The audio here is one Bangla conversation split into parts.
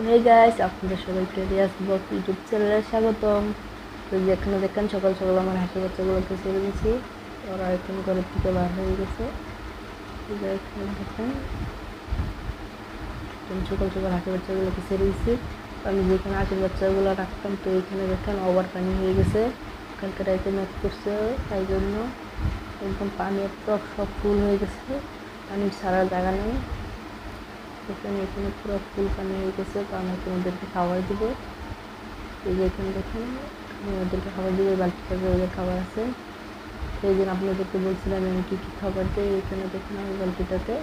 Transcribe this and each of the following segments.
হে গাইস, আপনাদের সবাইকে রিয়াজ ব্লগ ইউটিউব চ্যানেলে স্বাগতম। তো যেখানে দেখেন সকাল সকাল আমার হাঁসি বাচ্চাগুলোকে ছেড়ে দিয়েছি, ওরা এখন ঘরের থেকে বার হয়ে গেছে। এখানে দেখেন সকাল সকাল হাঁসি বাচ্চাগুলোকে ছেড়ে দিয়েছি। আমি যেখানে হাঁসির বাচ্চাগুলো রাখতাম, তো এখানে দেখেন ওভার পানি হয়ে গেছে। কালকে রাইতে ম্যাচ করছে, তাই জন্য একদম পানি সব ফুল হয়ে গেছে, পানির ছাড়ার জায়গা নেই। এখানে পুরো ফুল পানি হয়ে গেছে, তো আমি এখন ওদেরকে খাবার দিব। এই যে এখানে দেখেন আমি ওদেরকে খাবার দিব, বাচ্চাদের ওদের খাবার আছে। সেই জন্য আপনাদেরকে বলছিলাম আমি কী কী খাবার দিই। এখানে দেখেন আমি বালতিটাতে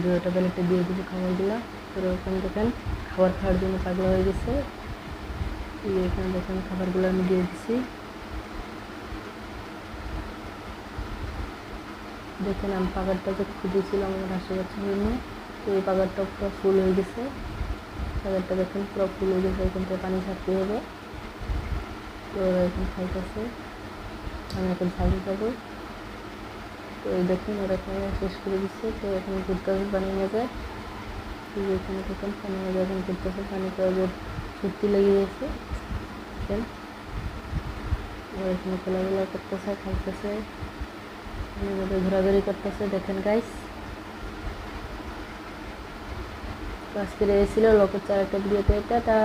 দুটা বেলাতে দিয়ে দিব খাবারগুলো। তো ওখানে দেখেন খাবার খাওয়ার জন্য পাগলা হয়ে গেছে। এই যে এখানে দেখেন খাবারগুলো আমি দিয়ে দিছি। দেখেন আমি পাগারটাকে খুঁজেছিলাম আমার হাঁসি বাচ্চার জন্য, তো এই পাগারটা পুরো ফুল হয়ে গেছে। পাগারটা দেখেন পুরো ফুল হয়ে গেছে, এখান থেকে পানি ছাড়তে হবে। তো ওরা এখন খাইতেছে, আমি এখন ছাড়তে যাবো। তো এই দেখেন ওরা খাওয়া শেষ করে দিচ্ছে, তো এখন ঘুরতেছে পানির মধ্যে। এখানে দেখেন পানির মধ্যে এখন ঘুরতেছে, পানিতে ওদের ফুর্তি লেগে গেছে। দেখেন ওরা এখানে খেলাধুলা করতেছে, খাইতেছে, পানির মধ্যে ঘোরাঘুরি করতেছে। দেখেন গাইস, আজকের এই ছিল লোকের চার একটা ভিডিওতে। টাটা।